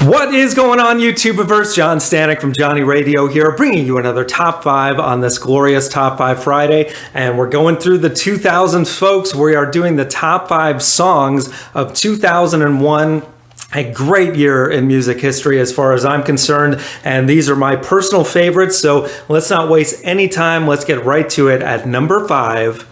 What is going on, YouTubeverse? John Stanek from Johnny Radio here, bringing you another Top 5 on this glorious Top 5 Friday. And we're going through the 2000s, folks. We are doing the Top 5 songs of 2001. A great year in music history as far as I'm concerned, and these are my personal favorites, so let's not waste any time. Let's get right to it at number 5.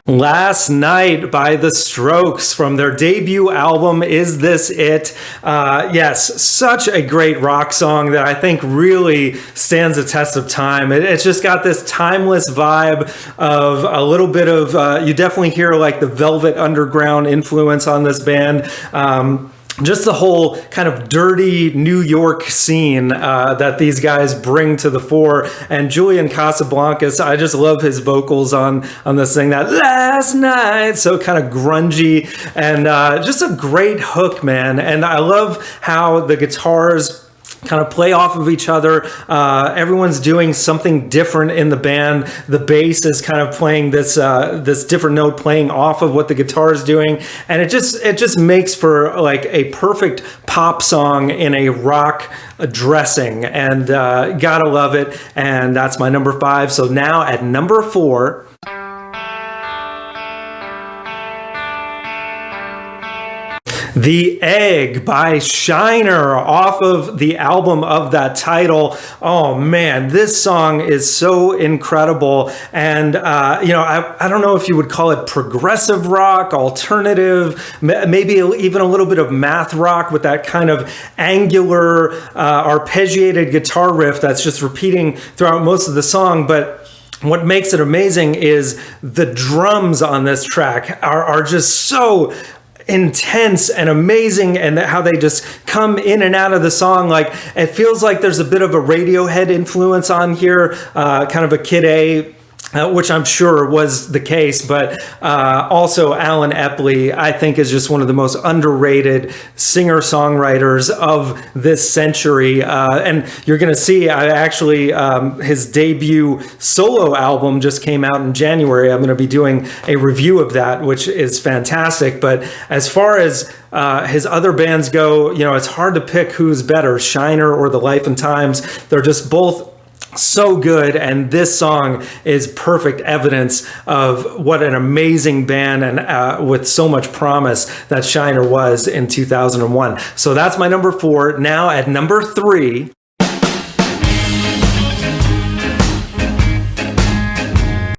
Last Night by The Strokes from their debut album, Is This It? Yes, such a great rock song that I think really stands the test of time. It's just got this timeless vibe of a little bit of, you definitely hear like the Velvet Underground influence on this band. Just the whole kind of dirty New York scene that these guys bring to the fore. And Julian Casablancas, I just love his vocals on this thing, that last night, so kind of grungy, and just a great hook, man. And I love how the guitars kind of play off of each other. Everyone's doing something different in the band. The bass is kind of playing this different note, playing off of what the guitar is doing, and it just makes for like a perfect pop song in a rock dressing, and gotta love it. And that's my number 5. So now at number 4. The Egg by Shiner, off of the album of that title. Oh man, this song is so incredible. And, I don't know if you would call it progressive rock, alternative, maybe even a little bit of math rock with that kind of angular, arpeggiated guitar riff that's just repeating throughout most of the song. But what makes it amazing is the drums on this track are just so intense and amazing, and how they just come in and out of the song. Like, it feels like there's a bit of a Radiohead influence on here, kind of a Kid A, which I'm sure was the case, but also Alan Epley, I think, is just one of the most underrated singer-songwriters of this century. And you're going to see, his debut solo album just came out in January. I'm going to be doing a review of that, which is fantastic. But as far as his other bands go, it's hard to pick who's better, Shiner or The Life and Times. They're just both so good, and this song is perfect evidence of what an amazing band and with so much promise that Shiner was in 2001. So that's my number 4. Now at number 3.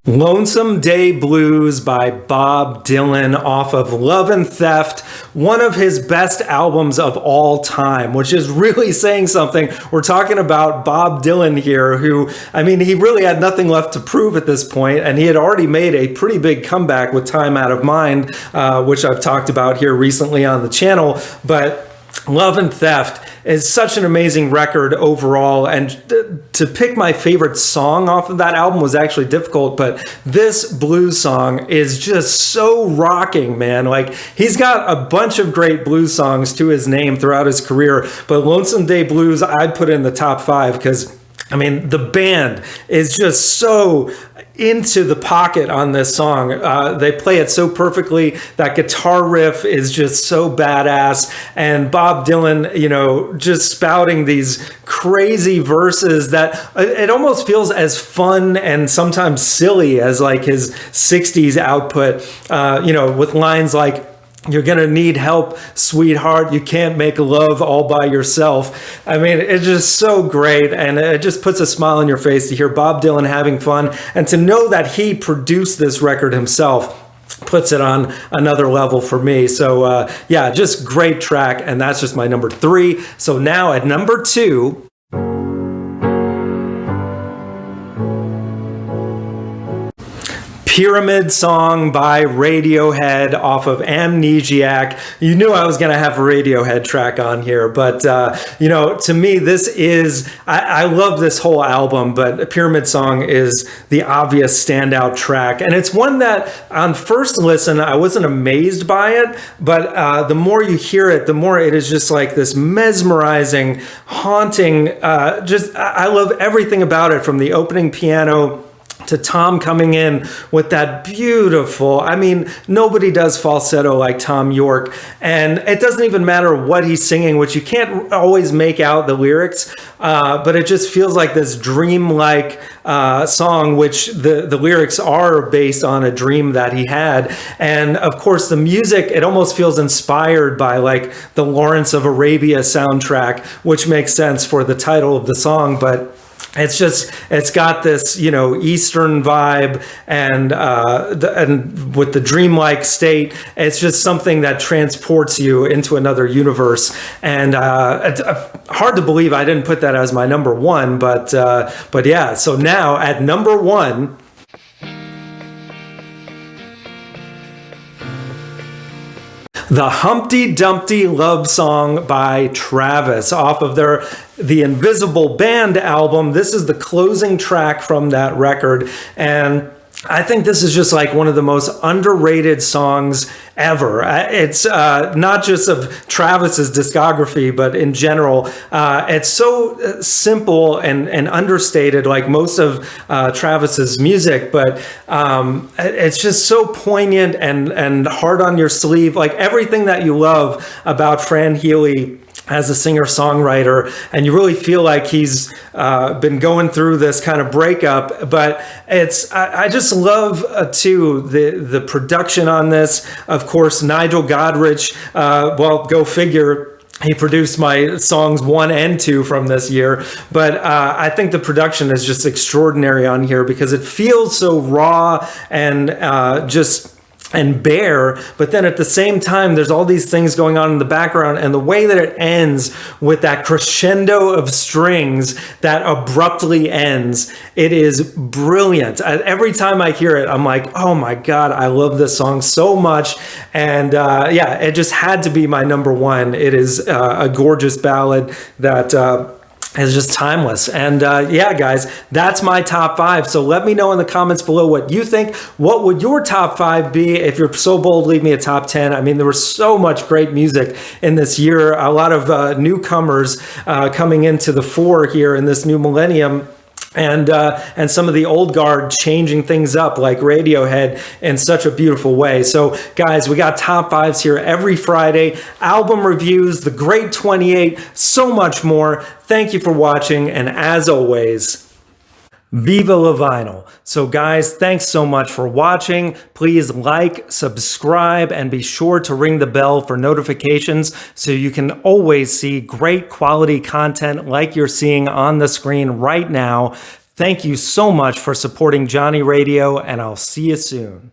Lonesome Day Blues by Bob Dylan, off of Love and Theft, one of his best albums of all time, which is really saying something. We're talking about Bob Dylan here, who, he really had nothing left to prove at this point, and he had already made a pretty big comeback with Time Out of Mind, which I've talked about here recently on the channel. But Love and Theft is such an amazing record overall, and to pick my favorite song off of that album was actually difficult, but this blues song is just so rocking, man. Like, he's got a bunch of great blues songs to his name throughout his career, but Lonesome Day Blues I'd put in the top 5 because the band is just so into the pocket on this song. They play it so perfectly. That guitar riff is just so badass. And Bob Dylan, just spouting these crazy verses that it almost feels as fun and sometimes silly as like his 60s output, with lines like, "You're gonna need help, sweetheart. You can't make love all by yourself." It's just so great, and it just puts a smile on your face to hear Bob Dylan having fun, and to know that he produced this record himself puts it on another level for me. So just great track, and that's just my number 3. So now at number 2. Pyramid Song by Radiohead, off of Amnesiac. You knew I was going to have a Radiohead track on here, but to me, this is, I love this whole album, but Pyramid Song is the obvious standout track. And it's one that on first listen, I wasn't amazed by it, but the more you hear it, the more it is just like this mesmerizing, haunting, I love everything about it, from the opening piano to Tom coming in with that beautiful, I mean, nobody does falsetto like Tom York. And it doesn't even matter what he's singing, which you can't always make out the lyrics, but it just feels like this dreamlike song, which the lyrics are based on a dream that he had. And of course, the music, it almost feels inspired by like the Lawrence of Arabia soundtrack, which makes sense for the title of the song. But it's got this, Eastern vibe, and with the dreamlike state, it's just something that transports you into another universe. And it's hard to believe I didn't put that as my number one, but yeah. So now at number one, the Humpty Dumpty Love Song by Travis off of the Invisible Band album. This is the closing track from that record. And I think this is just like one of the most underrated songs ever. It's not just of Travis's discography, but in general. It's so simple and understated, like most of Travis's music, but it's just so poignant and hard on your sleeve. Like everything that you love about Fran Healy as a singer-songwriter, and you really feel like he's been going through this kind of breakup. But I just love too the production on this. Of course, Nigel Godrich. Well, go figure. He produced my songs 1 and 2 from this year, but I think the production is just extraordinary on here because it feels so raw and and bare, but then at the same time, there's all these things going on in the background, and the way that it ends with that crescendo of strings that abruptly ends, it is brilliant. Every time I hear it, I'm like, oh my God, I love this song so much. And yeah, it just had to be my number one. It is a gorgeous ballad that is just timeless. And yeah, guys, that's my top 5. So let me know in the comments below what you think. What would your top 5 be? If you're so bold, leave me a top 10. I mean, there was so much great music in this year. A lot of newcomers coming into the fore here in this new millennium. And some of the old guard changing things up like Radiohead in such a beautiful way. So guys, we got top 5s here every Friday, album reviews, the Great 28, so much more. Thank you for watching, and as always, Viva La Vinyl. So guys, thanks so much for watching. Please like, subscribe, and be sure to ring the bell for notifications so you can always see great quality content like you're seeing on the screen right now. Thank you so much for supporting Johnny Radio, and I'll see you soon.